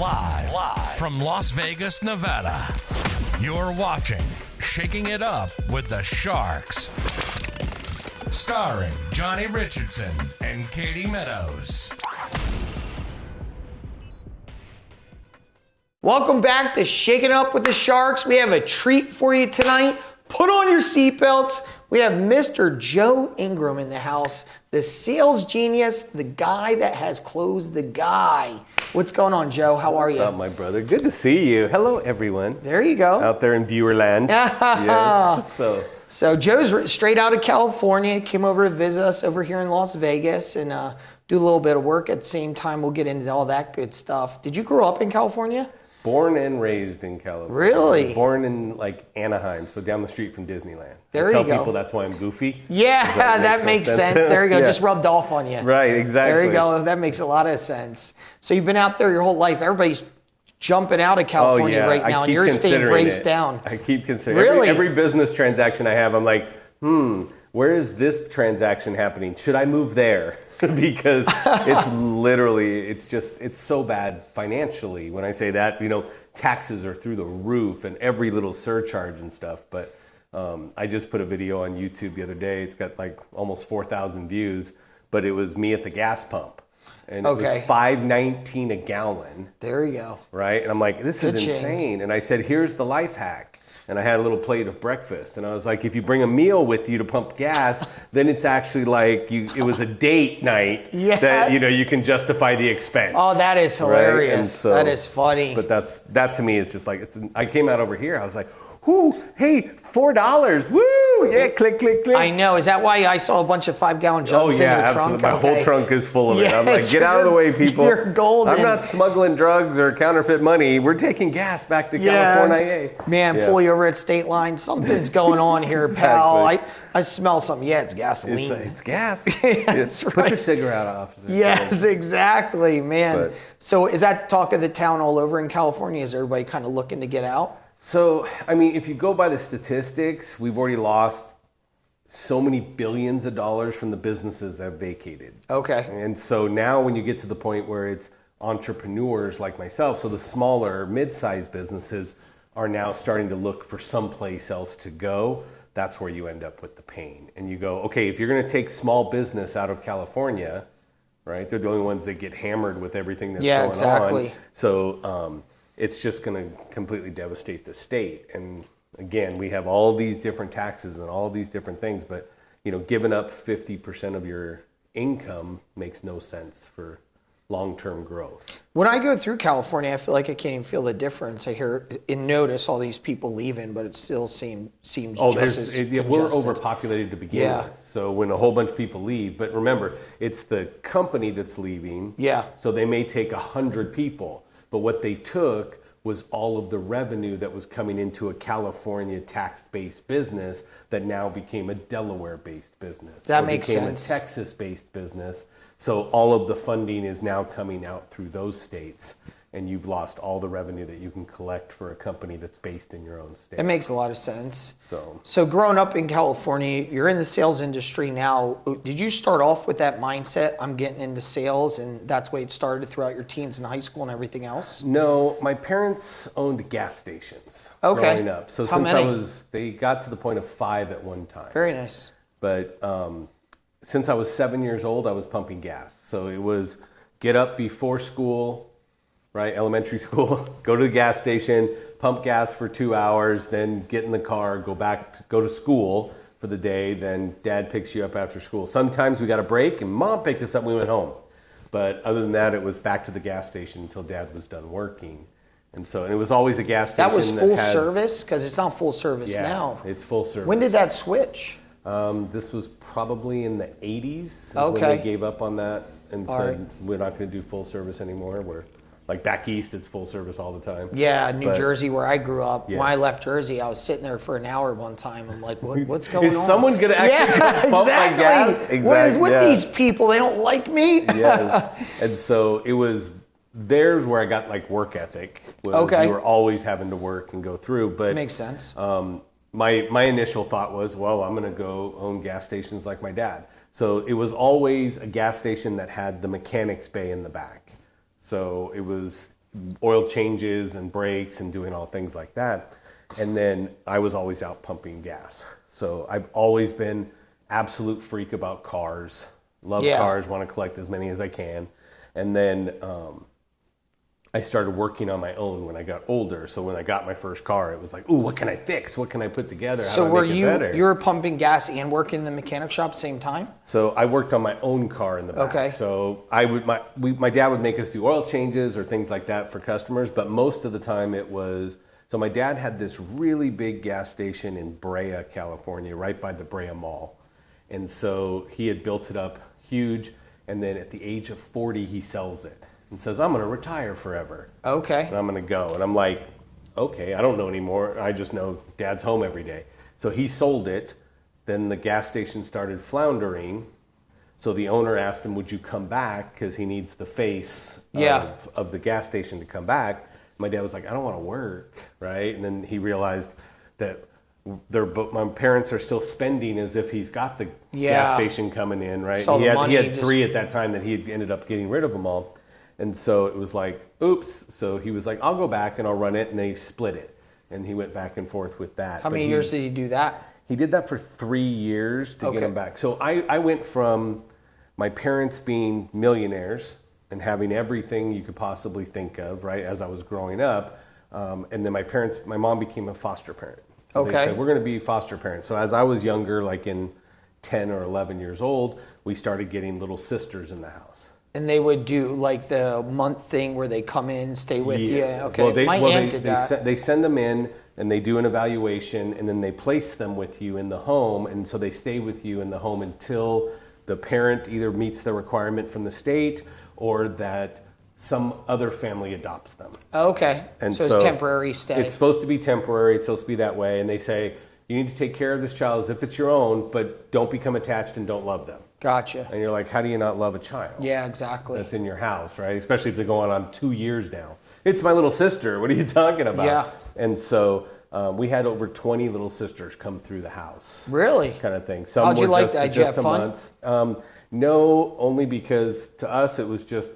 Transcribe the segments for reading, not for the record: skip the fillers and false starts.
Live from Las Vegas, Nevada. You're watching Shaking It Up with the Sharks. Starring Johnny Richardson and Katie Meadows. Welcome back to Shaking It Up with the Sharks. We have a treat for you tonight. Put on your seatbelts. We have Mr. Joe Ingram in the house, the sales genius, the guy that has closed the guy. What's going on, Joe? How are you? What's up, my brother? Good to see you. Hello, everyone. There you go. Out there in viewerland. Yes. So Joe's straight out of California, came over to visit us over here in Las Vegas and do a little bit of work at the same time. We'll get into all that good stuff. Did you grow up in California? Born and raised in California. Really? Born in Anaheim, so down the street from Disneyland. There you go. I tell people that's why I'm goofy. Yeah, that makes sense. There you go. Yeah. Just rubbed off on you. Right, exactly. There you go. That makes a lot of sense. So you've been out there your whole life. Everybody's jumping out of California right now, and you're staying braced down. I keep considering Really? every business transaction I have, I'm like, where is this transaction happening? Should I move there? Because it's literally, it's so bad financially. When I say that, taxes are through the roof and every little surcharge and stuff. But I just put a video on YouTube the other day. It's got like almost 4,000 views, but it was me at the gas pump. And it was $5.19 a gallon. There you go. Right? And I'm like, this is insane. And I said, here's the life hack. And I had a little plate of breakfast. And I was like, if you bring a meal with you to pump gas, then it's actually like it was a date night that, you can justify the expense. Oh, that is hilarious. Right? And so, that is funny. But that to me is just like, I came out over here. I was like, hey, $4. Woo! Yeah, click, click, click. I know. Is that why I saw a bunch of 5-gallon jugs in your absolutely. trunk? My whole trunk is full of it. I'm like, get out of the way, people. You're golden. I'm not smuggling drugs or counterfeit money. We're taking gas back to California. Man, pull you over at State Line. Something's going on here, pal. I smell something. Yeah, it's gasoline. It's gas. That's right. Put your cigarette off. Yes, exactly, man. So is that talk of the town all over in California? Is everybody kind of looking to get out? So, I mean, if you go by the statistics, we've already lost so many billions of dollars from the businesses that have vacated. Okay. And so now when you get to the point where it's entrepreneurs like myself, so the smaller, mid-sized businesses are now starting to look for someplace else to go, that's where you end up with the pain. And you go, okay, if you're going to take small business out of California, right, they're the only ones that get hammered with everything that's going on. So, it's just going to completely devastate the state. And again, we have all these different taxes and all these different things, but giving up 50% of your income makes no sense for long-term growth. When I go through California, I feel like I can't even feel the difference. I hear and notice all these people leaving, but it still seems just as congested. We're overpopulated to begin with. So when a whole bunch of people leave, but remember, it's the company that's leaving. Yeah. So they may take 100 people. But what they took was all of the revenue that was coming into a California tax-based business that now became a Delaware-based business. That makes sense. Became a Texas-based business. So all of the funding is now coming out through those states, and you've lost all the revenue that you can collect for a company that's based in your own state. That makes a lot of sense. So growing up in California, you're in the sales industry now. Did you start off with that mindset, I'm getting into sales, and that's the way it started throughout your teens and high school and everything else? No, my parents owned gas stations growing up. So How many? They got to the point of 5 at one time. Very nice. But since I was 7 years old, I was pumping gas. So it was get up before school, right, elementary school, go to the gas station, pump gas for 2 hours, then get in the car, go to school for the day, then dad picks you up after school. Sometimes we got a break and mom picked us up and we went home. But other than that, it was back to the gas station until dad was done working. And it was always a gas station. That was full service? Because it's not full service now. It's full service. When did that switch? This was probably in the 80s when they gave up on that and said, we're not going to do full service anymore. We're like back east, it's full service all the time. Yeah, New Jersey, where I grew up. When I left Jersey, I was sitting there for an hour one time. I'm like, what's going on? Is someone going to actually pump my gas? Exactly. What is with these people? They don't like me? Yes. And so it was, there's where I got like work ethic. Was you were always having to work and go through. But it makes sense. My initial thought was, well, I'm going to go own gas stations like my dad. So it was always a gas station that had the mechanics bay in the back. So it was oil changes and brakes and doing all things like that. And then I was always out pumping gas. So I've always been absolute freak about cars. Love cars, want to collect as many as I can. And then I started working on my own when I got older. So when I got my first car, it was like, ooh, what can I fix? What can I put together? How do I make it better? You were pumping gas and working in the mechanic shop at the same time? So I worked on my own car in the back. Okay. So my dad would make us do oil changes or things like that for customers, but most of the time it was, so my dad had this really big gas station in Brea, California, right by the Brea Mall. And so he had built it up huge, and then at the age of 40, he sells it and says, I'm going to retire forever. Okay. And I'm going to go. And I'm like, okay, I don't know anymore. I just know Dad's home every day. So he sold it. Then the gas station started floundering. So the owner asked him, would you come back? Because he needs the face of the gas station to come back. My dad was like, I don't want to work, right? And then he realized that my parents are still spending as if he's got the gas station coming in, right? So He had 3 at that time that he had ended up getting rid of them all. And so it was like, oops. So he was like, I'll go back and I'll run it. And they split it. And he went back and forth with that. How many years did he do that? He did that for 3 years to get him back. So I went from my parents being millionaires and having everything you could possibly think of, right, as I was growing up. And then my mom became a foster parent. So they said, we're going to be foster parents. So as I was younger, like in 10 or 11 years old, we started getting little sisters in the house. And they would do like the month thing where they come in, stay with you. Okay, well, my aunt did that. They send them in and they do an evaluation and then they place them with you in the home. And so they stay with you in the home until the parent either meets the requirement from the state or that some other family adopts them. Okay, and so it's temporary stay. It's supposed to be temporary. It's supposed to be that way. And they say, you need to take care of this child as if it's your own, but don't become attached and don't love them. Gotcha. And you're like, how do you not love a child? Yeah, exactly. That's in your house, right? Especially if they're going on 2 years now. It's my little sister. What are you talking about? Yeah. And so we had over 20 little sisters come through the house. Really? Kind of thing. Some How'd you were like just, that? Did you have fun? No, only because to us it was just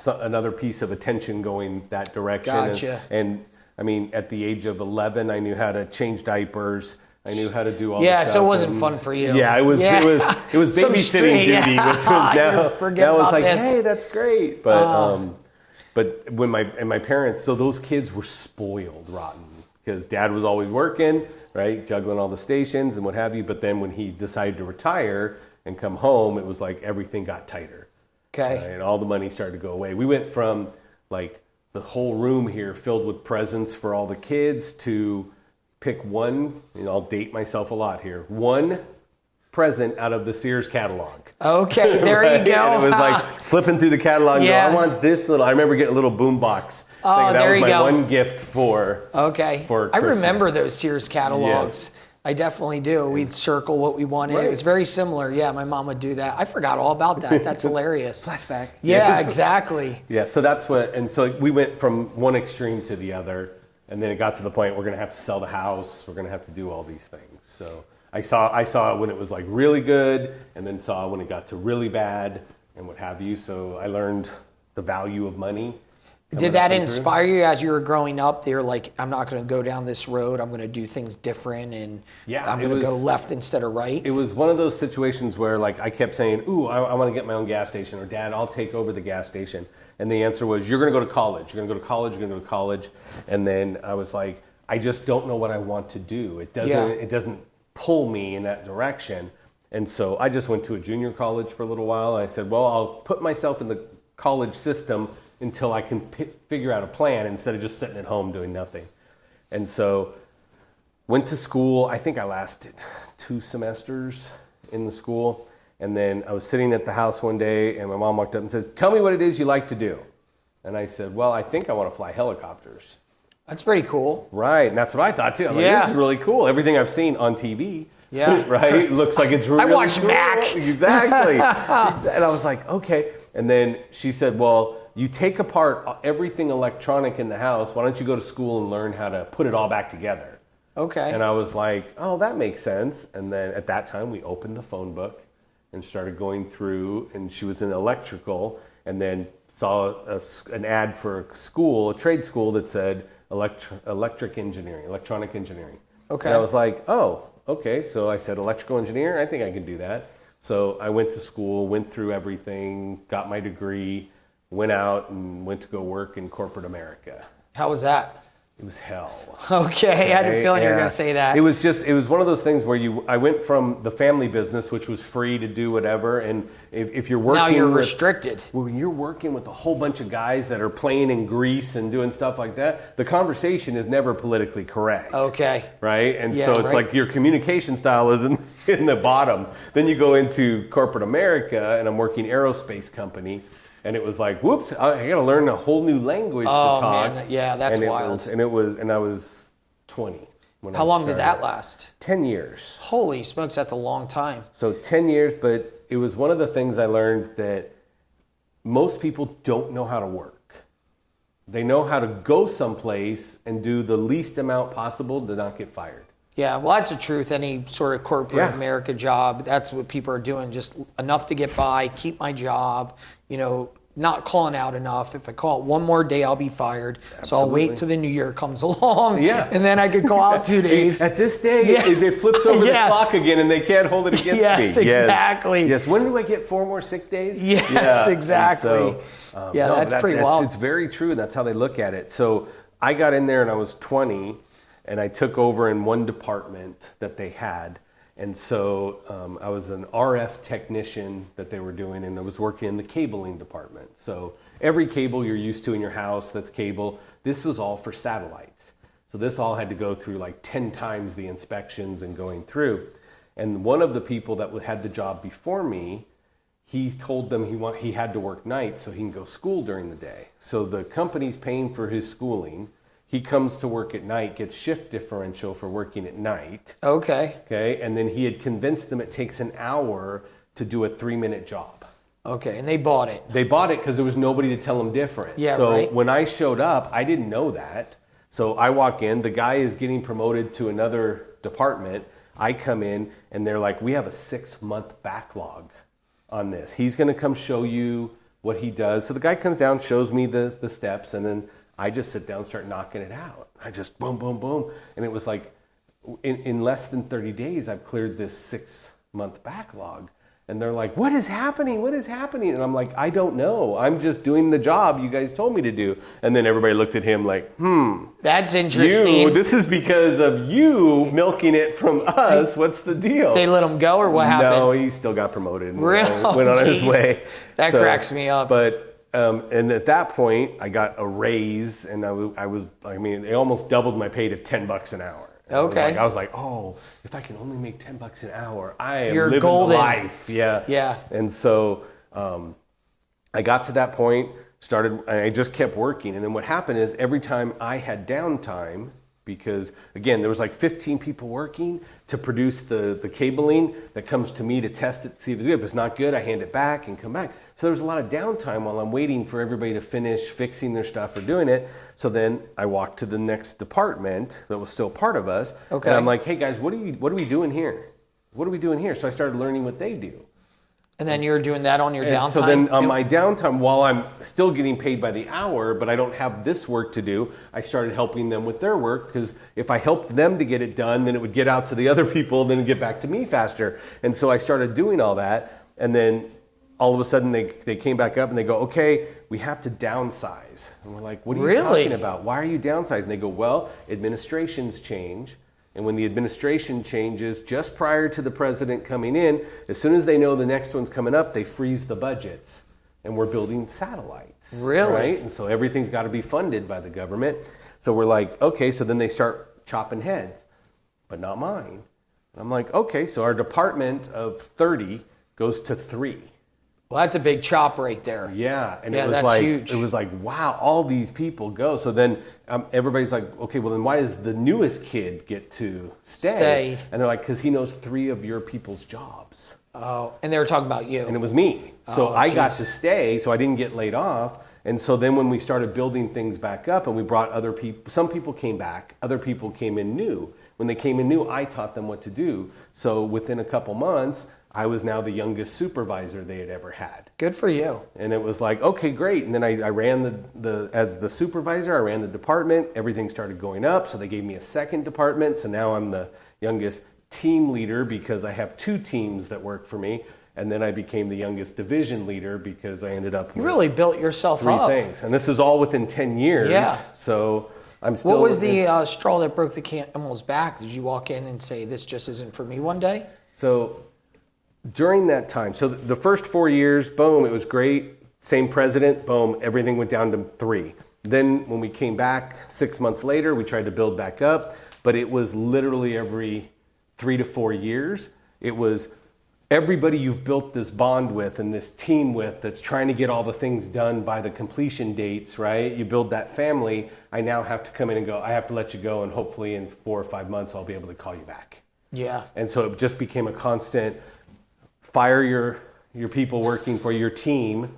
another piece of attention going that direction. Gotcha. And I mean, at the age of 11, I knew how to change diapers. I knew how to do all that stuff. So it wasn't fun for you. Yeah, it was babysitting duty, which was now it's like, hey, that's great. But when my parents, so those kids were spoiled rotten because Dad was always working, right, juggling all the stations and what have you. But then when he decided to retire and come home, it was like everything got tighter. Okay. Right? And all the money started to go away. We went from like the whole room here filled with presents for all the kids to pick one, and I'll date myself a lot here, one present out of the Sears catalog. Okay, there right? you go. And it was like flipping through the catalog and I want this little, I remember getting a little boom box. Oh, that was my one gift for Christmas. I remember those Sears catalogs. Yes. I definitely do. We'd circle what we wanted. Right. It was very similar. Yeah, my mom would do that. I forgot all about that. That's hilarious. Flashback. Yeah, exactly. Yeah, so that's what, and so we went from one extreme to the other. And then it got to the point we're going to have to sell the house. We're going to have to do all these things. So I saw it when it was like really good, and then saw when it got to really bad, and what have you. So I learned the value of money. Did that inspire you as you were growing up? You're like, I'm not going to go down this road. I'm going to do things different, and I'm going to go left instead of right. It was one of those situations where like I kept saying, ooh, I want to get my own gas station, or Dad, I'll take over the gas station. And the answer was, you're going to go to college. You're going to go to college. You're going to go to college. And then I was like, I just don't know what I want to do. It doesn't pull me in that direction. And so I just went to a junior college for a little while. And I said, well, I'll put myself in the college system until I can figure out a plan instead of just sitting at home doing nothing. And so went to school. I think I lasted 2 semesters in the school. And then I was sitting at the house one day and my mom walked up and says, tell me what it is you like to do. And I said, well, I think I want to fly helicopters. That's pretty cool. Right. And that's what I thought too. I'm like, this is really cool. Everything I've seen on TV. Yeah. Right. Looks like it's really I watched cool. Mac. Exactly. And I was like, okay. And then she said, well, you take apart everything electronic in the house. Why don't you go to school and learn how to put it all back together? Okay. And I was like, oh, that makes sense. And then at that time we opened the phone book and started going through, and she was in electrical, and then an ad for a trade school that said electronic engineering. Okay. And I was like, oh, okay. So I said, electrical engineer, I think I can do that. So I went to school, went through everything, got my degree, went out and went to go work in corporate America. How was that? It was hell. Okay, I had a feeling you were going to say that. It was one of those things where I went from the family business, which was free to do whatever, and if you're working... Now you're restricted. When you're working with a whole bunch of guys that are playing in Greece and doing stuff like that, the conversation is never politically correct. Okay. Right? And so it's like your communication style is in the bottom. Then you go into corporate America, and I'm working aerospace company, and it was like, whoops, I got to learn a whole new language to talk. Man, yeah, that's wild. And I was 20. How long did that last? 10 years. Holy smokes, that's a long time. So 10 years, but it was one of the things I learned that most people don't know how to work. They know how to go someplace and do the least amount possible to not get fired. Yeah, well, that's the truth. Any sort of corporate America job, that's what people are doing. Just enough to get by, keep my job, not calling out enough. If I call it one more day, I'll be fired. Absolutely. So I'll wait till the new year comes along. Yeah. And then I could call out 2 days. At this day, it flips over the clock again and they can't hold it against me. Yes, exactly. Yes. When do I get 4 more sick days? Yes, exactly. So, that's pretty wild. It's very true. And that's how they look at it. So I got in there and I was 20. And I took over in one department that they had. And so I was an RF technician that they were doing, and I was working in the cabling department. So every cable you're used to in your house that's cable, this was all for satellites. So this all had to go through like 10 times the inspections and going through. And one of the people that had the job before me, he told them he had to work nights so he can go school during the day. So the company's paying for his schooling. He comes to work at night, gets shift differential for working at night. Okay. Okay. And then he had convinced them it takes an hour to do a 3-minute job. Okay. And they bought it. They bought it because there was nobody to tell them different. Yeah, so right. When I showed up, I didn't know that. So I walk in, the guy is getting promoted to another department. I come in and they're like, we have a 6-month backlog on this. He's going to come show you what he does. So the guy comes down, shows me the steps, and then I just sit down and start knocking it out. I just boom, boom, boom. And it was like, in less than 30 days, I've cleared this 6-month backlog. And they're like, what is happening? What is happening? And I'm like, I don't know. I'm just doing the job you guys told me to do. And then everybody looked at him like, That's interesting. This is because of you milking it from us. What's the deal? They let him go, or what happened? No, he still got promoted and really? Went on his way. That cracks me up. But and at that point, I got a raise, and they almost doubled my pay to $10 an hour. Okay. I was like, oh, if I can only make $10 an hour, I am You're living golden. the life. Yeah. Yeah. And so I got to that point, I just kept working. And then what happened is every time I had downtime, because again, there was like 15 people working to produce the cabling that comes to me to test it, see if it's good. If it's not good, I hand it back and come back. So there's a lot of downtime while I'm waiting for everybody to finish fixing their stuff or doing it. So then I walked to the next department that was still part of us. Okay. And I'm like, hey guys, what are we doing here? What are we doing here? So I started learning what they do. And then you're doing that on your downtime? So then on my downtime, while I'm still getting paid by the hour, but I don't have this work to do, I started helping them with their work, because if I helped them to get it done, then it would get out to the other people, then it'd get back to me faster. And so I started doing all that. And then all of a sudden they came back up and they go, okay, we have to downsize. And we're like, what are you talking about? Why are you downsizing? And they go, well, administrations change. And when the administration changes, just prior to the president coming in, as soon as they know the next one's coming up, they freeze the budgets. And we're building satellites. Really? Right? And so everything's got to be funded by the government. So we're like, okay, so then they start chopping heads, but not mine. And I'm like, okay, so our department of 30 goes to 3. Well, that's a big chop right there. Yeah, and yeah, it was that's like huge. It was like, wow, all these people go. So then everybody's like, okay, well then why does the newest kid get to stay? And they're like, because he knows 3 of your people's jobs. Oh, and they were talking about you. And it was me. So I got to stay, so I didn't get laid off. And so then when we started building things back up and we brought other people, some people came back, other people came in new. When they came in new, I taught them what to do. So within a couple months, I was now the youngest supervisor they had ever had. Good for you. And it was like, okay, great. And then I ran as the supervisor, I ran the department. Everything started going up. So they gave me a second department. So now I'm the youngest team leader because I have 2 teams that work for me. And then I became the youngest division leader because I ended up You with really built yourself 3 up. things. And this is all within 10 years. Yeah. So I'm still. What was the straw that broke the camel's back? Did you walk in and say, this just isn't for me one day? So during that time, so the first 4 years, boom, it was great. Same president, boom, everything went down to 3. Then when we came back 6 months later, we tried to build back up, but it was literally every 3 to 4 years. It was everybody you've built this bond with and this team with that's trying to get all the things done by the completion dates, right? You build that family. I now have to come in and go, I have to let you go, and hopefully in 4 or 5 months, I'll be able to call you back. Yeah. And so it just became a constant fire your people working for your team.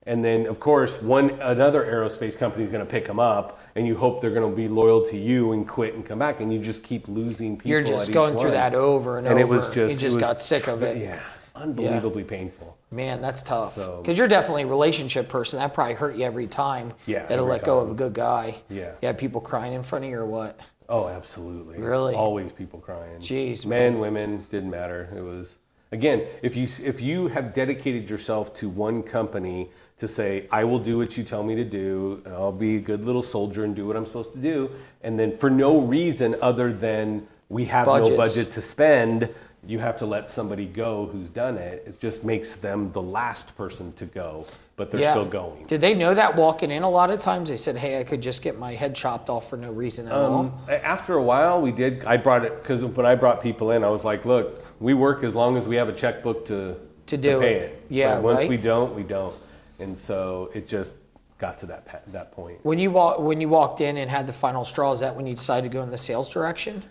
And then, of course, another aerospace company is going to pick them up, and you hope they're going to be loyal to you and quit and come back, and you just keep losing people. You're just going through that over and over. It was just, you just got sick of it. Yeah, unbelievably painful. Man, that's tough. So- Because you're definitely a relationship person. That probably hurt you every time. Yeah, You had to every let go time. of a good guy. Yeah. You had people crying in front of you or what? Oh, absolutely. Really? Always people crying. Jeez, Men, women, didn't matter. It was, again, if you have dedicated yourself to one company to say, I will do what you tell me to do, and I'll be a good little soldier and do what I'm supposed to do, and then for no reason other than we have no Budgets. budget to spend, you have to let somebody go who's done it. It just makes them the last person to go, but they're still going. Did they know that walking in a lot of times? They said, hey, I could just get my head chopped off for no reason at all? After a while, we did. I brought it because when I brought people in, I was like, "Look, we work as long as we have a checkbook to do pay it. it. Yeah, but once right? we don't, we don't." And so it just got to that point. When you walked in and had the final straw, is that when you decided to go in the sales direction?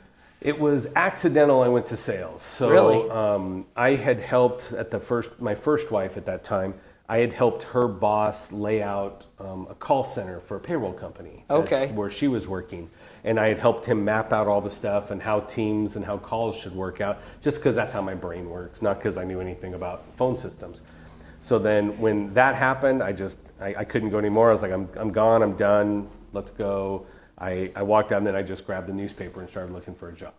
It was accidental. I went to sales. So Really? I had helped my first wife at that time. I had helped her boss lay out a call center for a payroll company. Okay. Where she was working. And I had helped him map out all the stuff and how teams and how calls should work out, just because that's how my brain works, not because I knew anything about phone systems. So then when that happened, I couldn't go anymore. I was like, I'm gone, I'm done, let's go. I walked out and then I just grabbed the newspaper and started looking for a job.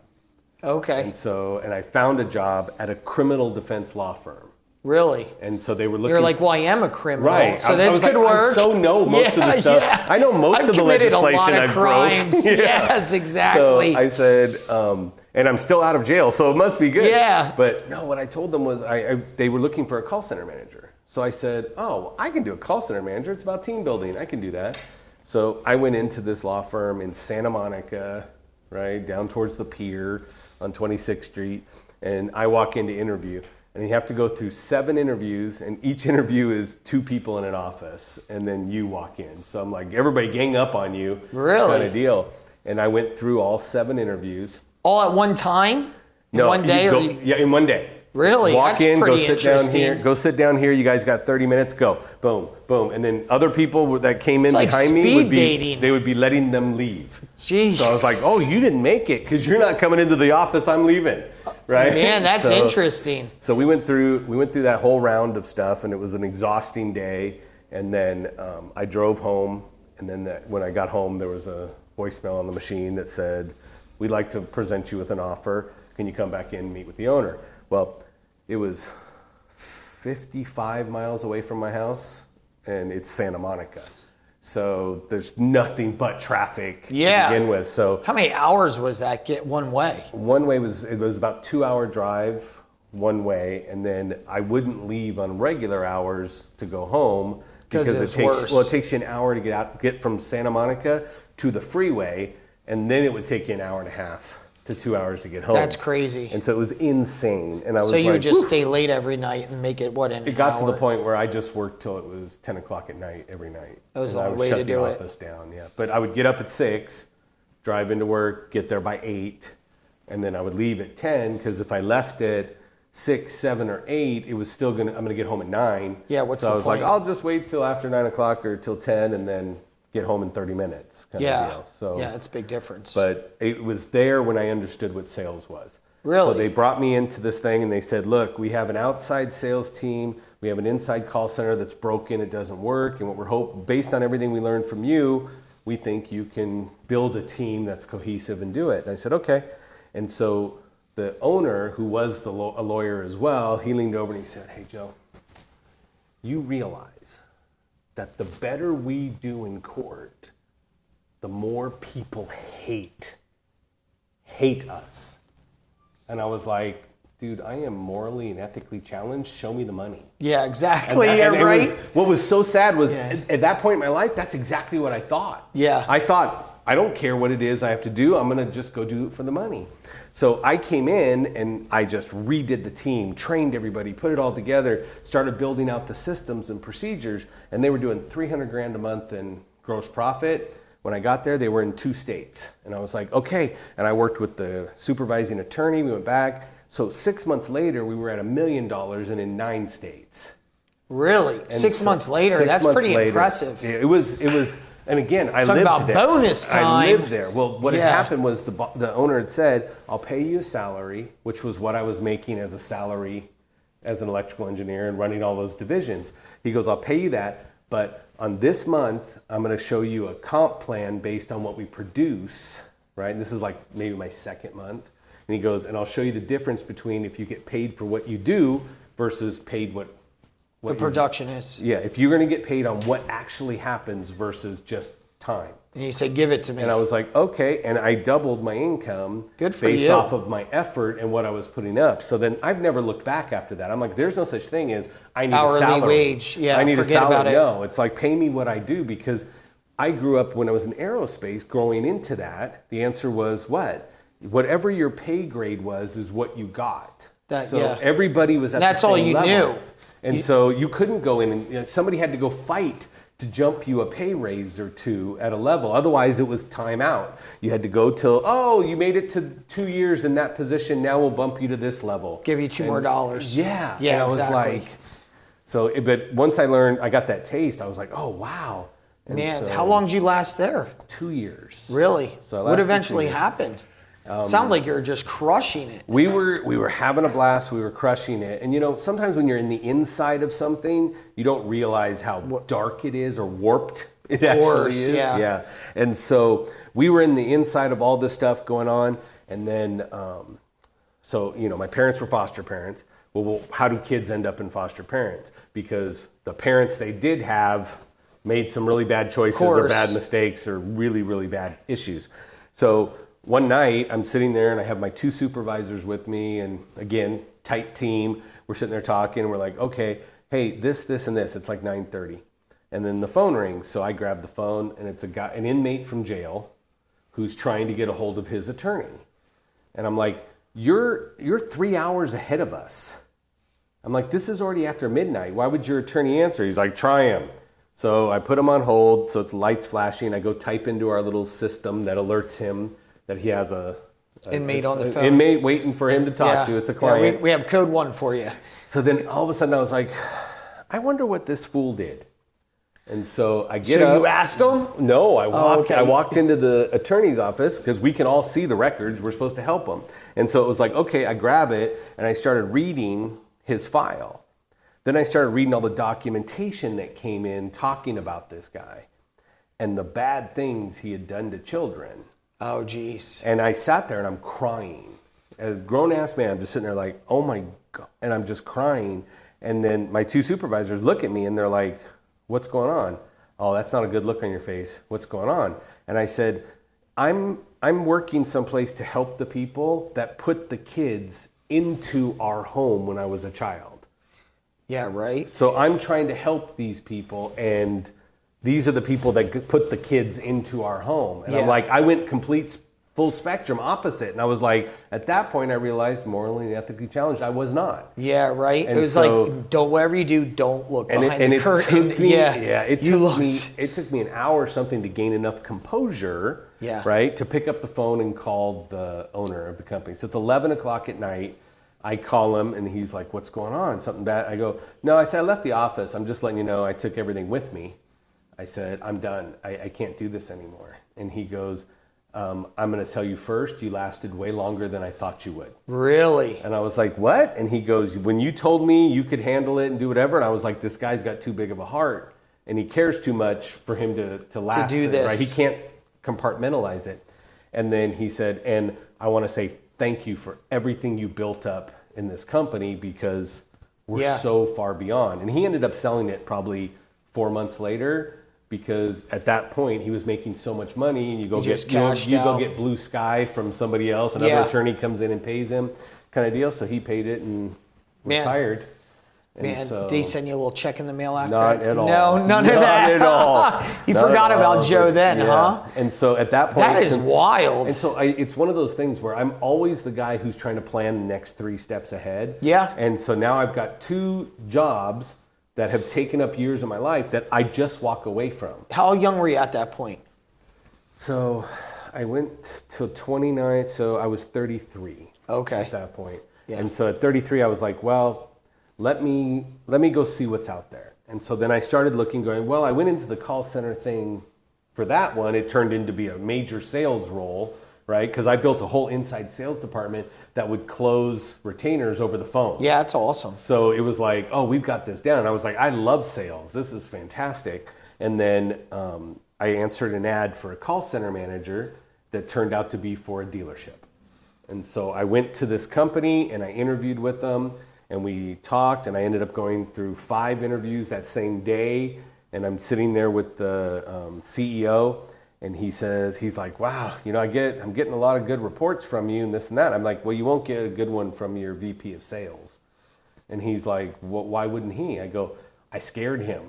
Okay. And I found a job at a criminal defense law firm. Really? And so they were looking. You're like, well, I am a criminal, right. so I this was could like, work. I so know most of the stuff. Yeah. I know most I've of the committed legislation a lot of I've crimes. broke. Yes, exactly. So I said, and I'm still out of jail, so it must be good. Yeah. But no, what I told them was they were looking for a call center manager. So I said, oh, I can do a call center manager. It's about team building. I can do that. So I went into this law firm in Santa Monica, right, down towards the pier on 26th Street, and I walk in to interview. And you have to go through 7 interviews, and each interview is 2 people in an office, and then you walk in. So I'm like, everybody gang up on you, Really? kind of deal. And I went through all 7 interviews. All at one time? In one day? Yeah, in one day. Really? Walk That's in, go pretty sit down interesting. here. Go sit down here. You guys got 30 minutes. Go. Boom, boom. And then other people that came in like behind me speed would be dating. they would be letting them leave. Jeez. So I was like, oh, you didn't make it because you're not coming into the office. I'm leaving. Right? Man, that's So- interesting. So we went through that whole round of stuff, and it was an exhausting day. And then I drove home, and then when I got home, there was a voicemail on the machine that said, "We'd like to present you with an offer. Can you come back in and meet with the owner?" Well, it was 55 miles away from my house, and it's Santa Monica. So there's nothing but traffic to begin with. So How many hours was that get one way? one way was about 2-hour drive one way, and then I wouldn't leave on regular hours to go home 'Cause because it was takes worse. it takes you an hour to get from Santa Monica to the freeway, and then it would take you an hour and a half to 2 hours to get home. That's crazy. And so it was insane. And I was So you like, would just "Whew." stay late every night and make it, what, an hour? It got to the point where I just worked till it was 10 o'clock at night every night. That was And the I only would way shut to the do it. office down, yeah. But I would get up at 6, drive into work, get there by 8, and then I would leave at 10 because if I left at 6, 7, or 8, it was still I'm gonna get home at 9. Yeah, what's so the I was point? like, I'll just wait till after 9 o'clock or till 10 and then get home in 30 minutes kind of Yeah. deal. So, Yeah, it's a big difference. but it was there when I understood what sales was. Really? So they brought me into this thing and they said, look, we have an outside sales team. We have an inside call center that's broken. It doesn't work. And what we're based on everything we learned from you, we think you can build a team that's cohesive and do it. And I said, okay. And so the owner, who was a lawyer as well, he leaned over and he said, hey, Joe, you realize that the better we do in court, the more people hate us. And I was like, dude, I am morally and ethically challenged. Show me the money. Yeah, exactly. Right? What was so sad was at that point in my life, that's exactly what I thought. Yeah. I thought, I don't care what it is I have to do. I'm going to just go do it for the money. So I came in and I just redid the team, trained everybody, put it all together, started building out the systems and procedures, and they were doing $300,000 a month in gross profit. When I got there, they were in 2 states. And I was like, okay. And I worked with the supervising attorney. We went back. So 6 months later, we were at $1 million and in 9 states. Really? And 6 months later? That's pretty impressive. It was, and again, I Talk lived about there. bonus time. I lived there. Well, what had happened was the owner had said, I'll pay you a salary, which was what I was making as a salary as an electrical engineer and running all those divisions. He goes, I'll pay you that, but on this month, I'm going to show you a comp plan based on what we produce, right? And this is like maybe my 2nd month. And he goes, and I'll show you the difference between if you get paid for what you do versus paid what the production is. Yeah, if you're going to get paid on what actually happens versus just time. And he said, give it to me. And I was like, okay. And I doubled my income based off of my effort and what I was putting up. So then I've never looked back after that. I'm like, there's no such thing as I need a salary. Hourly wage. Yeah, I need forget a salary. about it. No, it's like pay me what I do, because I grew up when I was in aerospace growing into that. The answer was what? Whatever your pay grade was is what you got. Everybody was at the same level. That's all you knew. And so you couldn't go in and somebody had to go fight to jump you a pay raise or 2 at a level. Otherwise, it was time out. You had to go till, you made it to 2 years in that position. Now we'll bump you to this level. Give you $2 more. Yeah. Yeah, and I was exactly. like, but once I got that taste, I was like, oh, wow. And man, how long did you last there? 2 years. Really? So what eventually happened? Sound like you're just crushing it. We were having a blast. We were crushing it. And sometimes when you're in the inside of something, you don't realize how dark it is or warped it actually is. Yeah. And so we were in the inside of all this stuff going on. And then, my parents were foster parents. Well, how do kids end up in foster parents? Because the parents they did have made some really bad choices or bad mistakes or really, really bad issues. So one night, I'm sitting there and I have my 2 supervisors with me, and again, tight team. We're sitting there talking and we're like, okay, hey, this, and this. It's like 9:30. And then the phone rings. So I grab the phone and it's an inmate from jail who's trying to get a hold of his attorney. And I'm like, you're 3 hours ahead of us. I'm like, this is already after midnight. Why would your attorney answer? He's like, try him. So I put him on hold. So it's lights flashing. I go type into our little system that alerts him that he has a inmate on the phone. Inmate waiting for him to talk to. It's a client. Yeah, we have code 1 for you. So then all of a sudden I was like, I wonder what this fool did. And so I get up. So you asked him? No, I walked into the attorney's office because we can all see the records. We're supposed to help him. And so it was like, okay, I grab it and I started reading his file. Then I started reading all the documentation that came in talking about this guy and the bad things he had done to children. Oh, geez. And I sat there and I'm crying. As a grown-ass man, I'm just sitting there like, oh my God. And I'm just crying. And then my 2 supervisors look at me and they're like, what's going on? Oh, that's not a good look on your face. What's going on? And I said, I'm working someplace to help the people that put the kids into our home when I was a child. Yeah, right. So I'm trying to help these people, and these are the people that put the kids into our home. And I'm like, I went complete full spectrum opposite. And I was like, at that point, I realized morally and ethically challenged, I was not. Yeah, right. And it was like, don't, whatever you do, don't look behind the curtain. It took me an hour or something to gain enough composure, right, to pick up the phone and call the owner of the company. So it's 11 o'clock at night. I call him and he's like, what's going on? Something bad? I go, no, I said, I left the office. I'm just letting you know I took everything with me. I said, I'm done. I can't do this anymore. And he goes, I'm going to tell you first, you lasted way longer than I thought you would. Really? And I was like, what? And he goes, when you told me you could handle it and do whatever, and I was like, this guy's got too big of a heart and he cares too much for him to last. To do this. Right? He can't compartmentalize it. And then he said, and I want to say thank you for everything you built up in this company because we're so far beyond. And he ended up selling it probably 4 months later because at that point he was making so much money, and you go get blue sky from somebody else, another attorney comes in and pays him, kind of deal. So he paid it and retired. Man, did he send you a little check in the mail after Not that? at all. No, none of that. Not at all. You Not forgot at about all. Joe then, huh? And so at that point... That is wild. And so it's one of those things where I'm always the guy who's trying to plan the next 3 steps ahead. Yeah. And so now I've got 2 jobs that have taken up years of my life that I just walk away from. How young were you at that point? So I went till 29, so I was 33 at that point. Yeah. And so at 33, I was like, well, let me go see what's out there. And so then I started looking, going, well, I went into the call center thing for that one. It turned into be a major sales role, right? Because I built a whole inside sales department that would close retainers over the phone. Yeah, that's awesome. So it was like, oh, we've got this down. And I was like, I love sales. This is fantastic. And then I answered an ad for a call center manager that turned out to be for a dealership. And so I went to this company and I interviewed with them. And we talked, and I ended up going through 5 interviews that same day. And I'm sitting there with the CEO, and he's like, wow, you know, I'm getting a lot of good reports from you and this and that. I'm like, well, you won't get a good one from your VP of sales. And he's like, well, why wouldn't he? I go, I scared him.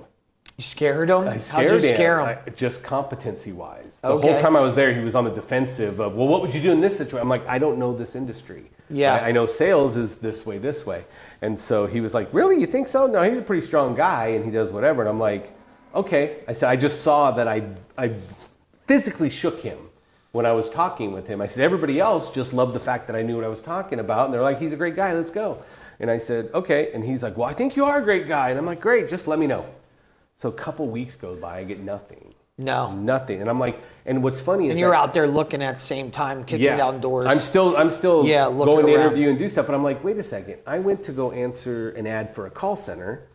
You scared him? How'd you scare him? Just competency-wise. The whole time I was there, he was on the defensive of, well, what would you do in this situation? I'm like, I don't know this industry. Yeah. I know sales is this way. And so he was like, really, you think so? No, he's a pretty strong guy, and he does whatever. And I'm like, okay. I said, I just saw that I physically shook him when I was talking with him. I said, everybody else just loved the fact that I knew what I was talking about. And they're like, he's a great guy, let's go. And I said, okay. And he's like, well, I think you are a great guy. And I'm like, great, just let me know. So a couple weeks goes by, I get nothing. No. Nothing. And I'm like, and what's funny is and you're out there looking at the same time, kicking down doors. I'm still going to interview and do stuff. But I'm like, wait a second. I went to go answer an ad for a call center,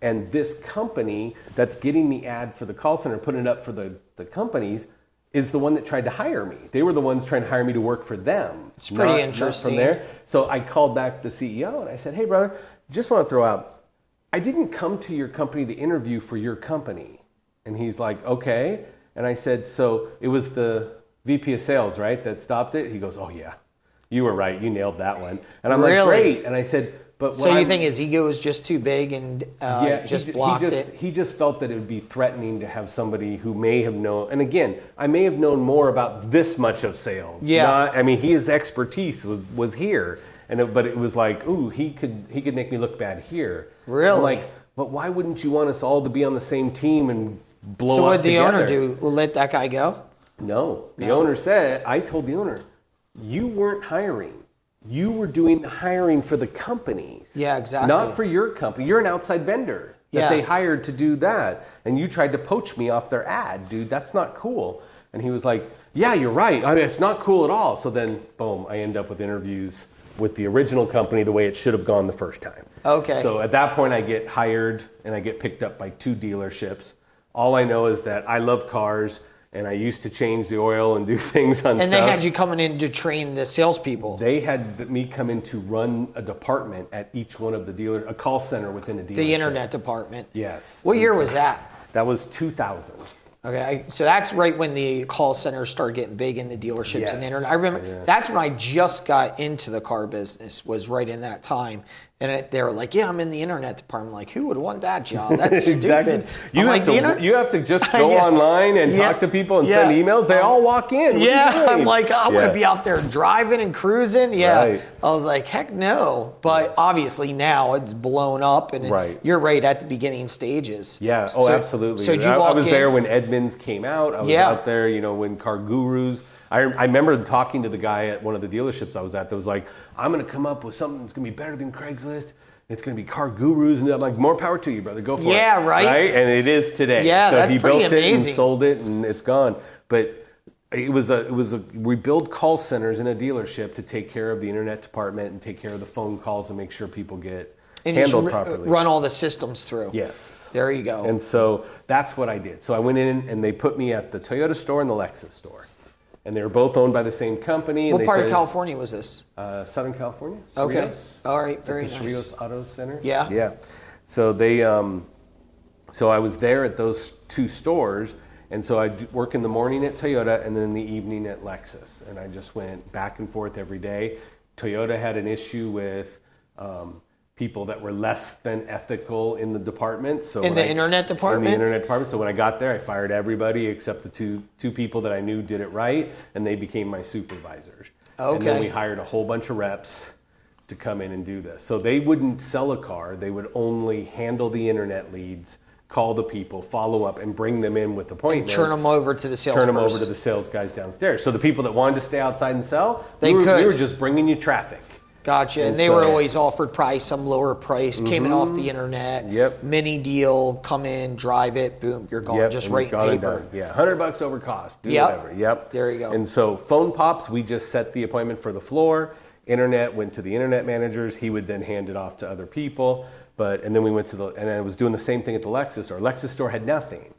and this company that's getting the ad for the call center, putting it up for the companies, is the one that tried to hire me. They were the ones trying to hire me to work for them. It's pretty interesting. Not from there. So I called back the CEO and I said, hey, brother, just want to throw out, I didn't come to your company to interview for your company. And he's like, okay. And I said, so it was the VP of sales, right, that stopped it? He goes, oh, yeah, you were right. You nailed that one. And I'm like, great. And I said, but so you think his ego was just too big and just blocked it? He just felt that it would be threatening to have somebody who may have known. And again, I may have known more about this much of sales. Yeah. His expertise was here. But it was like, ooh, he could make me look bad here. Really? I'm like, but why wouldn't you want us all to be on the same team and blow up together? So what did the owner do? Let that guy go? No. The owner said, I told the owner, you weren't hiring. You were doing the hiring for the companies. Yeah, exactly. Not for your company. You're an outside vendor that they hired to do that. And you tried to poach me off their ad, dude. That's not cool. And he was like, yeah, you're right. I mean, it's not cool at all. So then, boom, I end up with interviews with the original company the way it should have gone the first time. Okay. So at that point, I get hired and I get picked up by 2 dealerships. All I know is that I love cars and I used to change the oil and do things on stuff. And they had you coming in to train the salespeople. They had me come in to run a department at each one of the dealers, a call center within a dealership. The internet department. Yes. What year was that? That was 2000. Okay, so that's right when the call centers started getting big in the dealerships and the internet. I remember that's when I just got into the car business, was right in that time. And they were like, yeah, I'm in the internet department. Like, who would want that job? That's Exactly. stupid. You have to just go online and talk to people and send emails. They all walk in. What are you doing? I'm like, I want to be out there driving and cruising. Yeah. Right. I was like, heck no. But obviously now it's blown up and you're right at the beginning stages. Yeah. Absolutely. So I was there when Edmunds came out. I was out there, when Car Gurus. I remember talking to the guy at one of the dealerships I was at that was like, I'm going to come up with something that's going to be better than Craigslist. It's going to be Car Gurus. And I'm like, more power to you, brother. Go for it. Yeah, right. And it is today. Yeah, so that's he pretty built amazing. it and sold it and it's gone. But We build call centers in a dealership to take care of the internet department and take care of the phone calls and make sure people get handled properly. Run all the systems through. Yes. There you go. And so that's what I did. So I went in and they put me at the Toyota store and the Lexus store. And they were both owned by the same company. What part of California was this? Southern California. Okay. Cerritos. All right. Very the nice. Cerritos Auto Center. Yeah. Yeah. So they, so I was there at those two stores. And so I'd work in the morning at Toyota and then in the evening at Lexus. And I just went back and forth every day. Toyota had an issue with people that were less than ethical in the department. So in the internet department? In the internet department. So when I got there, I fired everybody except the two people that I knew did it right, and they became my supervisors. Okay. And then we hired a whole bunch of reps to come in and do this. So they wouldn't sell a car. They would only handle the internet leads, call the people, follow up, and bring them in with appointments. And turn them over to the sales Turn them over to the sales guys downstairs. So the people that wanted to stay outside and sell, we were just bringing you traffic. Gotcha. And they were always offered probably some lower price, came in off the internet, Yep. mini deal, come in, drive it, boom, you're gone, Yep, just and writing gone and paper. done. Yeah, $100 over cost, do Yep. whatever. Yep. There you go. And so phone pops, we just set the appointment for the floor. Internet went to the internet managers. He would then hand it off to other people. And then we went to and I was doing the same thing at the Lexus store. Lexus store had nothing.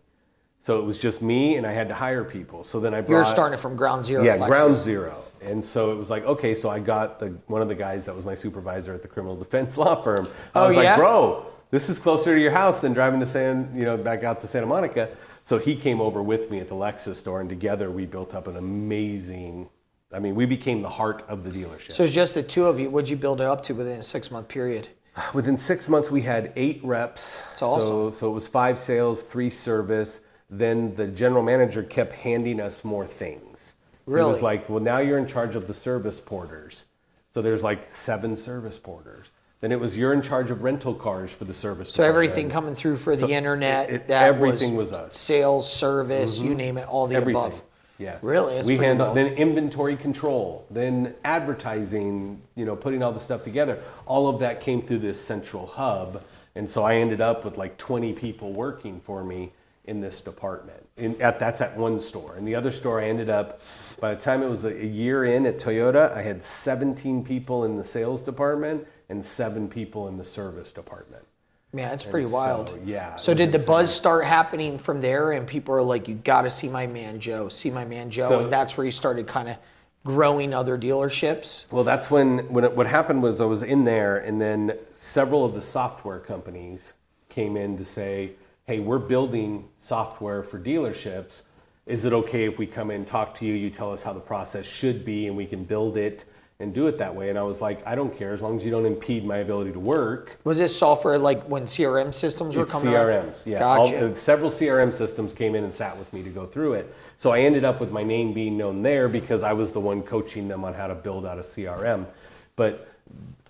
So it was just me, and I had to hire people. So then I brought... You're starting from ground zero. Yeah, Lexus. ground zero. And so it was like, okay, so I got one of the guys that was my supervisor at the criminal defense law firm. I was like, bro, this is closer to your house than driving to back out to Santa Monica. So he came over with me at the Lexus store, and together we built up an amazing... we became the heart of the dealership. So it's just the two of you. What'd you build it up to within a 6-month period? Within 6 months, we had 8 reps. That's awesome. So it was 5 sales, 3 service. Then the general manager kept handing us more things. Really? He was like, well, now you're in charge of the service porters. So there's like 7 service porters. Then it was you're in charge of rental cars for the service. So everything coming through for the internet, everything was us. Sales, service, you name it, all the above. Yeah. Really? That's we pretty handled cool. Then inventory control, then advertising, putting all the stuff together. All of that came through this central hub. And so I ended up with like 20 people working for me in this department. That's at one store. In the other store, I ended up, by the time it was a year in at Toyota, I had 17 people in the sales department and 7 people in the service department. Man, that's pretty wild. Yeah. So did the buzz start happening from there, and people are like, you got to see my man Joe, and that's where you started kind of growing other dealerships? Well, that's when what happened was I was in there, and then several of the software companies came in to say, hey, we're building software for dealerships. Is it okay if we come in, talk to you, you tell us how the process should be, and we can build it and do it that way? And I was like, I don't care, as long as you don't impede my ability to work. Was this software like when CRM systems were coming out? CRMs, yeah. Gotcha. Several CRM systems came in and sat with me to go through it. So I ended up with my name being known there because I was the one coaching them on how to build out a CRM. But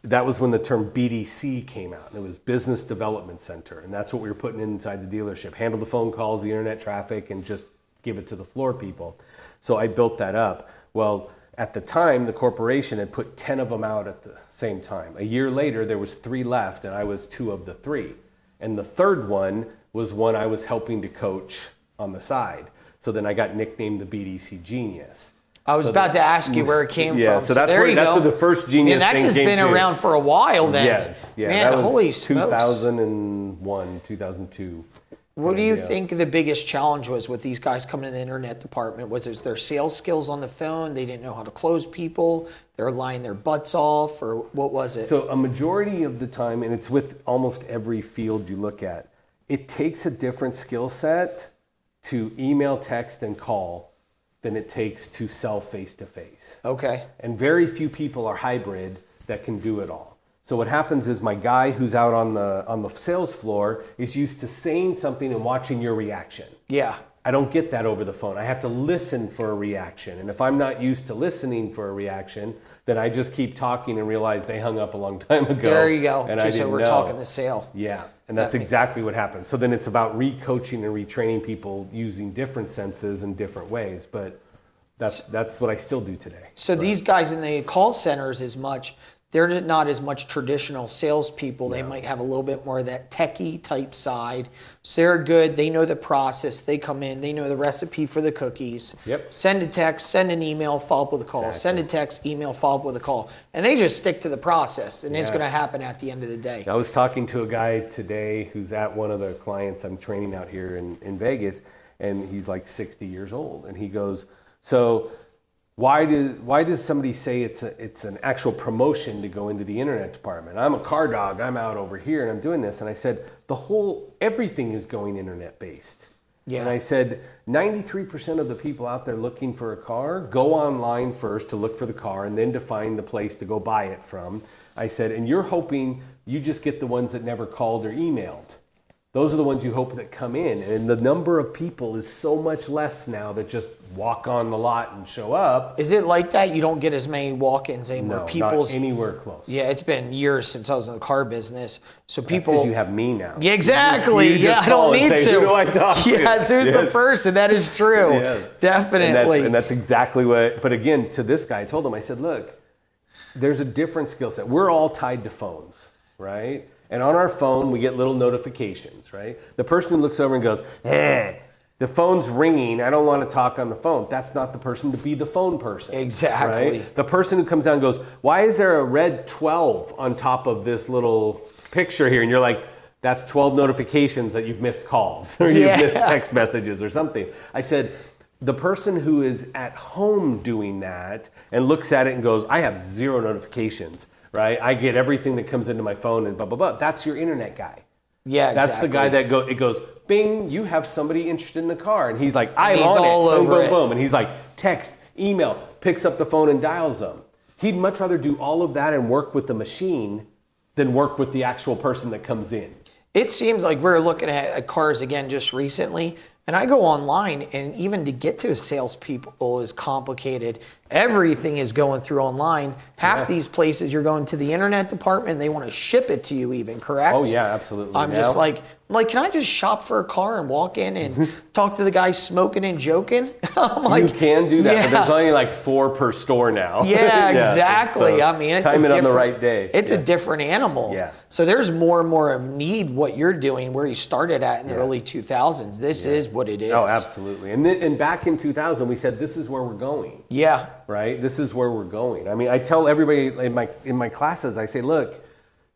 that was when the term BDC came out. And it was Business Development Center. And that's what we were putting inside the dealership. Handle the phone calls, the internet traffic, and just give it to the floor people. So I built that up. Well, at the time, the corporation had put 10 of them out at the same time. A year later, there was 3 left, and I was 2 of the 3. And the third one was one I was helping to coach on the side. So then I got nicknamed the BDC Genius. I was about to ask you where it came from. So that's where the first Genius thing came. And that's just been around for a while then. Yes. Yeah, man, that was holy smokes. 2001, 2002. What do you think the biggest challenge was with these guys coming in the internet department? Was it their sales skills on the phone? They didn't know how to close people? They're lying their butts off? Or what was it? So a majority of the time, and it's with almost every field you look at, it takes a different skill set to email, text, and call than it takes to sell face-to-face. Okay. And very few people are hybrid that can do it all. So what happens is my guy who's out on the sales floor is used to saying something and watching your reaction. Yeah. I don't get that over the phone. I have to listen for a reaction. And if I'm not used to listening for a reaction, then I just keep talking and realize they hung up a long time ago. There you go. And just I so we're know. talking the sale. Yeah. And that's exactly what happens. So then it's about re-coaching and retraining people using different senses in different ways. But that's what I still do today. So these guys in the call centers as much, they're not as much traditional salespeople. They might have a little bit more of that techie type side. So they're good. They know the process. They come in. They know the recipe for the cookies. Yep. Send a text, send an email, follow up with a call. Exactly. Send a text, email, follow up with a call. And they just stick to the process, and it's going to happen at the end of the day. I was talking to a guy today who's at one of the clients I'm training out here in Vegas, and he's like 60 years old. And he goes, so why does somebody say it's an actual promotion to go into the internet department? I'm a car dog. I'm out over here and I'm doing this. And I said, everything is going internet based. Yeah. And I said, 93% of the people out there looking for a car go online first to look for the car and then to find the place to go buy it from. I said, and you're hoping you just get the ones that never called or emailed. Those are the ones you hope that come in. And the number of people is so much less now that just walk on the lot and show up. Is it like that? You don't get as many walk-ins anymore? No, not anywhere close. Yeah, it's been years since I was in the car business. So people... That's because you have me now. Yeah, exactly. You I don't need say, to. Who do I talk to? Yes, who's the person? That is true. Yes. Definitely. And that's exactly what... But again, to this guy, I told him, I said, look, there's a different skill set. We're all tied to phones, right? And on our phone, we get little notifications, right? The person who looks over and goes, the phone's ringing. I don't want to talk on the phone. That's not the person to be the phone person. Exactly. Right? The person who comes down and goes, why is there a red 12 on top of this little picture here? And you're like, that's 12 notifications that you've missed calls or you've missed text messages or something. I said, the person who is at home doing that and looks at it and goes, I have 0 notifications. Right, I get everything that comes into my phone and blah blah blah. That's your internet guy. Yeah, exactly. That's the guy that goes, bing, you have somebody interested in the car, and he's like, I'm he's on all it, boom, over boom, it. boom, and he's like, text, email, picks up the phone and dials them. He'd much rather do all of that and work with the machine than work with the actual person that comes in. It seems like we're looking at cars again just recently, and I go online, and even to get to salespeople is complicated. Everything is going through online. Half these places you're going to the internet department, and they want to ship it to you even, correct? Oh yeah, absolutely. I'm just like, can I just shop for a car and walk in and talk to the guy smoking and joking? I'm like, you can do that, but there's only like 4 per store now. Yeah, exactly. So I mean, it's time it on the right day. It's a different animal. Yeah. So there's more and more of need what you're doing where you started at in the early 2000s. This is what it is. Oh, absolutely. And back in 2000, we said this is where we're going. Yeah. Right? This is where we're going. I mean, I tell everybody in my classes, I say, look,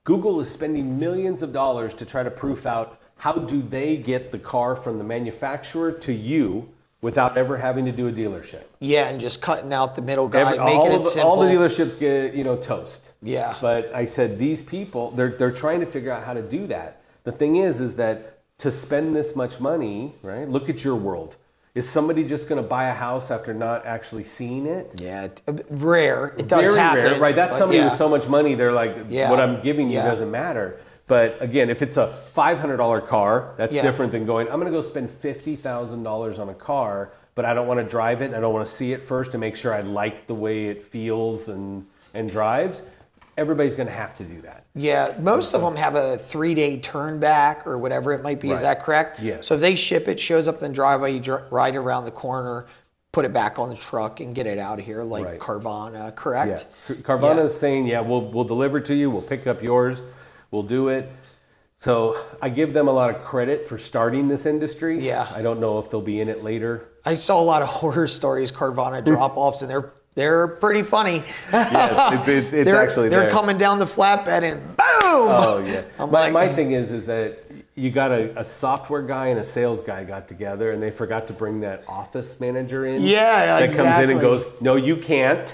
Google is spending millions of dollars to try to proof out how do they get the car from the manufacturer to you without ever having to do a dealership. Yeah, and just cutting out the middle guy, making it simple. All the dealerships get, toast. Yeah. But I said, these people, they're trying to figure out how to do that. The thing is that to spend this much money, right? Look at your world. Is somebody just going to buy a house after not actually seeing it? Yeah, rare. It does happen. Rare, right? That's somebody with so much money, they're like, what I'm giving you doesn't matter. But again, if it's a $500 car, that's different than going, I'm going to go spend $50,000 on a car, but I don't want to drive it. I don't want to see it first to make sure I like the way it feels and drives. Everybody's going to have to do that. Yeah, most of them have a 3-day turn back or whatever it might be. Is that correct? Yes. So if they ship it, shows up in the driveway, you ride around the corner, put it back on the truck and get it out of here like Carvana, correct? Yes. Carvana is saying, we'll deliver to you, we'll pick up yours, we'll do it. So I give them a lot of credit for starting this industry. Yeah. I don't know if they'll be in it later. I saw a lot of horror stories, Carvana drop-offs, and they're pretty funny. Yes, it's actually they're coming down the flatbed and boom! Oh yeah. My thing is that you got a software guy and a sales guy got together and they forgot to bring that office manager in. Yeah, that comes in and goes, no, you can't.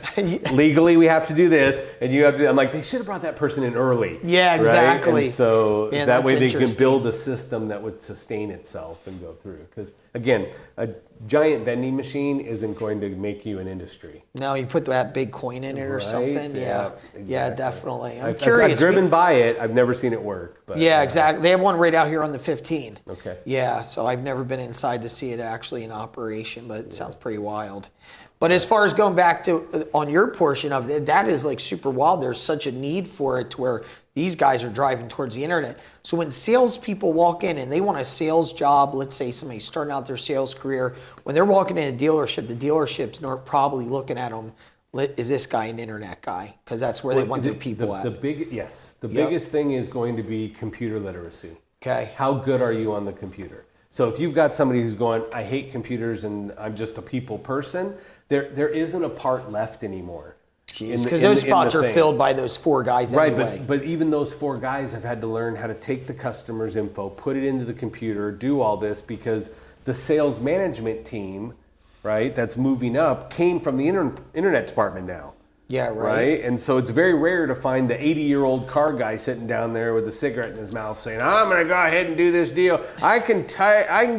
Legally, we have to do this, and you have to. I'm like, they should have brought that person in early. Yeah, exactly. Right? And so that way they can build a system that would sustain itself and go through. Because again, a giant vending machine isn't going to make you an industry. No, you put that big coin in it or something. Yeah, exactly. Yeah, definitely. I'm I've curious. driven by it. I've never seen it work. But, yeah, exactly. They have one right out here on the 15. Okay. Yeah, so I've never been inside to see it actually in operation, but it sounds pretty wild. But as far as going back to on your portion of it, that is like super wild. There's such a need for it to where these guys are driving towards the internet. So when salespeople walk in and they want a sales job, let's say somebody's starting out their sales career, when they're walking in a dealership, the dealership's not probably looking at them Is this guy an internet guy? Because that's where they want their people at. The biggest thing is going to be computer literacy. Okay. How good are you on the computer? So if you've got somebody who's going, I hate computers and I'm just a people person, there isn't a part left anymore. Because those spots are filled by those 4 guys anyway. Right, but even those 4 guys have had to learn how to take the customer's info, put it into the computer, do all this, because the sales management team, right, that's moving up came from the internet department now. Yeah, right. And so it's very rare to find the 80-year-old car guy sitting down there with a cigarette in his mouth saying, I'm going to go ahead and do this deal. I can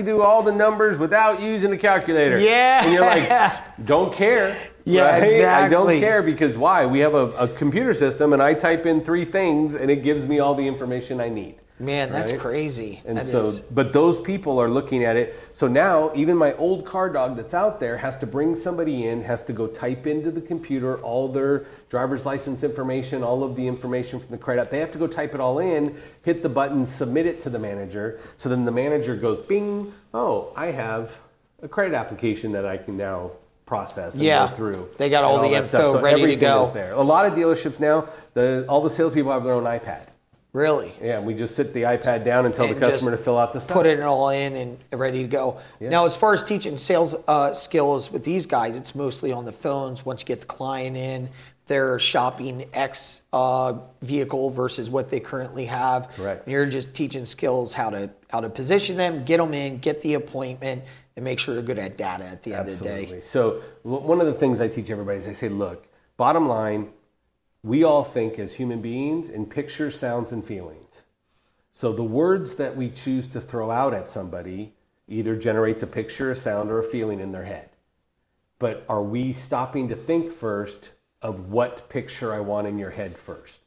do all the numbers without using a calculator. Yeah. And you're like, don't care. Yeah, right? exactly. I don't care because why? We have a computer system and I type in 3 things and it gives me all the information I need. Man, that's crazy. And but those people are looking at it. So now even my old car dog that's out there has to bring somebody in, has to go type into the computer all their driver's license information, all of the information from the credit. They have to go type it all in, hit the button, submit it to the manager. So then the manager goes, bing, oh, I have a credit application that I can now process and go through. They got all the info ready to go. Is there. A lot of dealerships now, all the salespeople have their own iPad. Really? Yeah, we just sit the iPad down and tell the customer to fill out the stuff. Put it all in and ready to go. Yeah. Now, as far as teaching sales skills with these guys, it's mostly on the phones. Once you get the client in, they're shopping X vehicle versus what they currently have. Right. You're just teaching skills how to position them, get them in, get the appointment, and make sure they're good at data at the end of the day. So one of the things I teach everybody is I say, look, bottom line, we all think as human beings in pictures, sounds, and feelings. So the words that we choose to throw out at somebody either generates a picture, a sound, or a feeling in their head. But are we stopping to think first of what picture I want in your head first?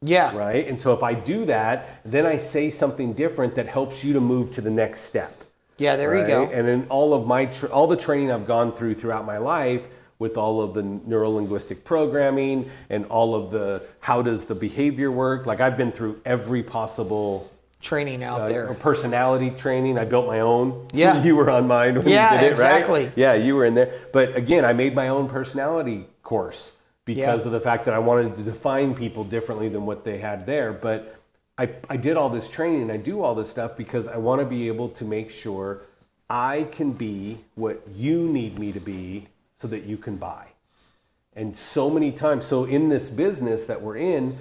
Yeah. Right? And so if I do that, then I say something different that helps you to move to the next step. Yeah, there you go. And in all of all the training I've gone throughout my life, with all of the neuro-linguistic programming and all of the how does the behavior work. Like I've been through every possible training out there. Personality training. I built my own. Yeah. You were on mine when you did it, exactly. Right? Yeah, you were in there. But again, I made my own personality course because of the fact that I wanted to define people differently than what they had there. But I did all this training and I do all this stuff because I want to be able to make sure I can be what you need me to be so that you can buy. And so many times, so in this business that we're in,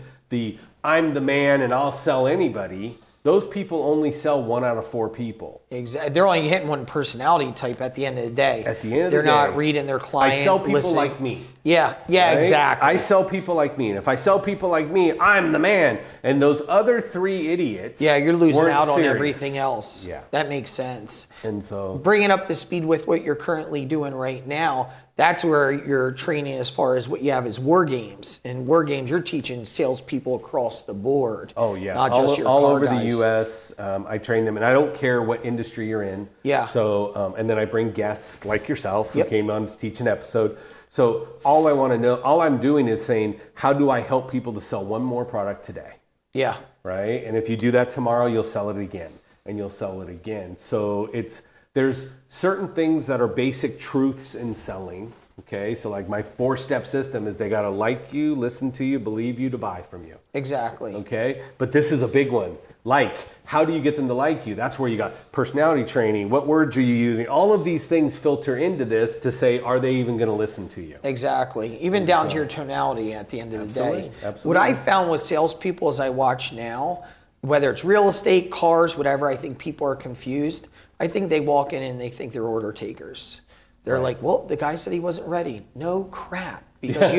I'm the man and I'll sell anybody, those people only sell 1 out of 4 people. Exactly. They're only hitting one personality type at the end of the day. At the end of the day. They're not reading their client. I sell people like me. Yeah, right? Exactly. I sell people like me. And if I sell people like me, I'm the man. And those other 3 idiots. Yeah, you're losing out on serious. everything else. Yeah. That makes sense. And so bringing up the speed with what you're currently doing right now, that's where you're training as far as what you have is war games. In war games, you're teaching salespeople across the board. Oh, yeah. Not just your all car over guys. the U.S. I train them, and I don't care what industry you're in. Yeah. So, and then I bring guests like yourself who came on to teach an episode. So all I want to know, all I'm doing is saying, how do I help people to sell one more product today? Yeah. Right? And if you do that tomorrow, you'll sell it again, and you'll sell it again. So there's certain things that are basic truths in selling. Okay, so like my 4-step system is they got to like you, listen to you, believe you to buy from you. Exactly. Okay, but this is a big one. Like, how do you get them to like you? That's where you got personality training. What words are you using? All of these things filter into this to say, are they even going to listen to you? Exactly. Even down to your tonality at the end of the day. Absolutely. What I found with salespeople as I watch now, whether it's real estate, cars, whatever, I think people are confused. I think they walk in and they think they're order takers. They're like, well, the guy said he wasn't ready. No crap. Because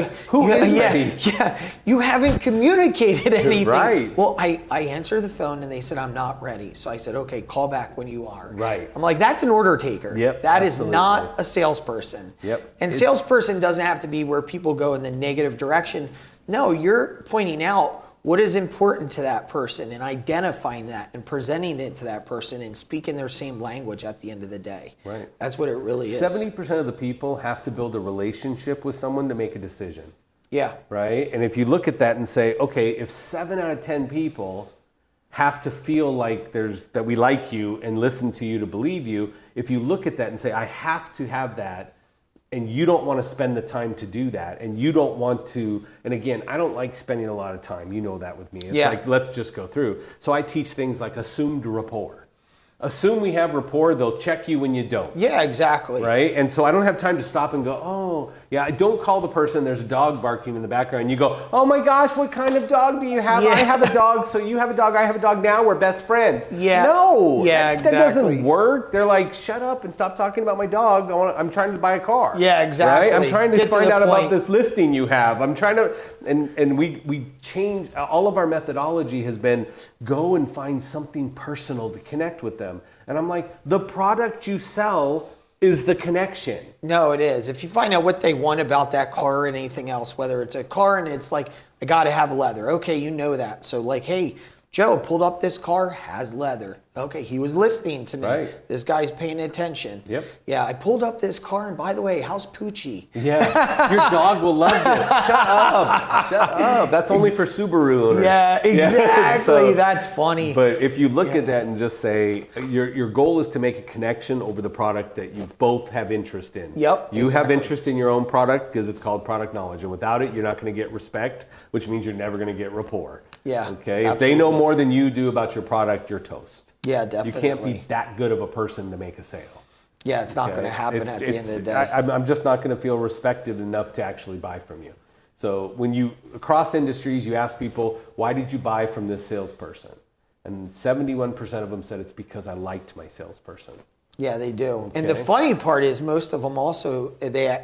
you haven't communicated anything. Right. Well, I answered the phone and they said, I'm not ready. So I said, okay, call back when you are. Right. I'm like, that's an order taker. Yep, that absolutely. is not a salesperson. Yep. And salesperson doesn't have to be where people go in the negative direction. No, you're pointing out what is important to that person and identifying that and presenting it to that person and speaking their same language at the end of the day. Right. That's what it really is. 70% of the people have to build a relationship with someone to make a decision. Yeah. Right? And if you look at that and say, okay, if 7 out of 10 people have to feel like that we like you and listen to you to believe you, if you look at that and say, I have to have that, and you don't want to spend the time to do that, and you don't want to, and again, I don't like spending a lot of time. You know that with me. It's like, let's just go through. So I teach things like assumed rapport. Assume we have rapport, they'll check you when you don't. Yeah, exactly. Right? And so I don't have time to stop and go, oh, yeah, I don't call the person, there's a dog barking in the background. You go, oh my gosh, what kind of dog do you have? Yeah. I have a dog, so you have a dog, I have a dog, now we're best friends. Yeah. No, yeah, that doesn't work. They're like, shut up and stop talking about my dog. I'm trying to buy a car. Yeah, exactly. Right? I'm trying to Get find to out the about point. this listing you have. I'm trying to, and we change, all of our methodology has been go and find something personal to connect with them. And I'm like, the product you sell is the connection. No, it is. If you find out what they want about that car and anything else, whether it's a car and it's like, I got to have leather. Okay, you know that. So like, hey, Joe pulled up this car, has leather. Okay, he was listening to me. Right. This guy's paying attention. Yep. Yeah, I pulled up this car, and by the way, how's Poochie? Yeah, your dog will love this. Shut up. Shut up. That's only for Subaru owners. Yeah, exactly. So, that's funny. But if you look at that and just say, your goal is to make a connection over the product that you both have interest in. Yep, You exactly. have interest in your own product because it's called product knowledge. And without it, you're not going to get respect, which means you're never going to get rapport. Yeah, Okay. absolutely. If they know more than you do about your product, you're toast. Yeah, definitely. You can't be that good of a person to make a sale. Yeah, it's not Okay? going to happen at the end of the day. I'm just not going to feel respected enough to actually buy from you. So when you, across industries, you ask people, why did you buy from this salesperson? And 71% of them said it's because I liked my salesperson. Yeah, they do. And the funny part is most of them also,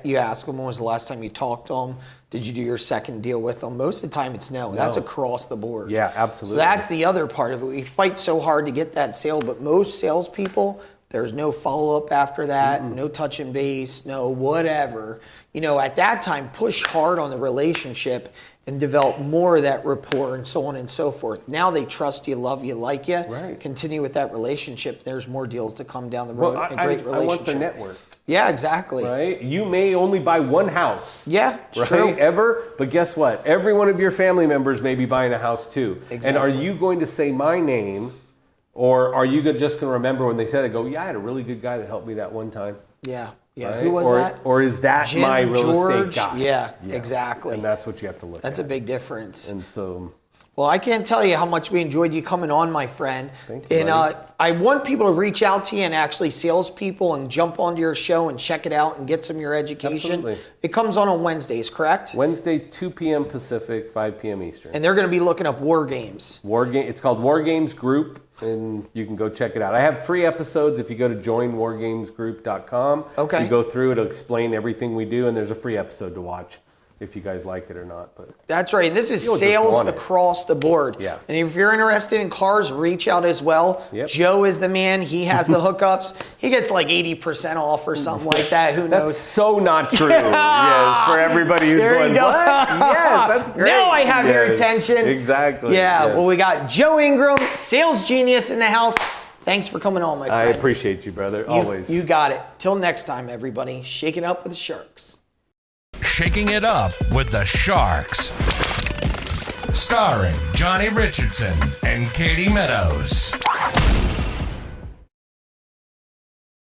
you ask them, when was the last time you talked to them? Did you do your second deal with them? Most of the time it's no. That's across the board. Yeah, absolutely. So that's the other part of it. We fight so hard to get that sale, but most salespeople, there's no follow-up after that, no touch and base, no whatever. You know, at that time, push hard on the relationship and develop more of that rapport and so on and so forth. Now they trust you, love you, like you. Right. Continue with that relationship. There's more deals to come down the road. Well, A great relationship. I want the network. Yeah, exactly. Right? You may only buy one house. Yeah, Right? true. Ever. But guess what? Every one of your family members may be buying a house too. Exactly. And are you going to say my name, or are you just going to remember when they said it, go, yeah, I had a really good guy that helped me that one time? Yeah. Yeah. Right? Who was that? Or is that Jim, my real George? estate guy? Yeah, exactly. And that's what you have to look at. That's a big difference. And so... Well, I can't tell you how much we enjoyed you coming on, my friend. Thank you, And buddy. I want people to reach out to you and actually salespeople and jump onto your show and check it out and get some of your education. Absolutely. It comes on Wednesdays, correct? Wednesday, 2 p.m. Pacific, 5 p.m. Eastern. And they're going to be looking up war games. It's called War Games Group, and you can go check it out. I have free episodes if you go to joinwargamesgroup.com. Okay. You go through, it'll explain everything we do, and there's a free episode to watch if you guys like it or not. But That's right. And this is You'll just sales want it. across the board. Yeah. And if you're interested in cars, reach out as well. Yep. Joe is the man. He has the hookups. He gets like 80% off or something like that. Who that's knows? so not true. Yes, for everybody who's There you going, go. what? Yes, that's great. Now I have your Yes, attention. Exactly. Yeah. yes. Well, we got Joe Ingram, sales genius in the house. Thanks for coming on, my I friend. appreciate you, brother. Always. You got it. Till next time, everybody. Shaking up with the Sharks. Shaking It Up with the Sharks. Starring Johnny Richardson and Katie Meadows.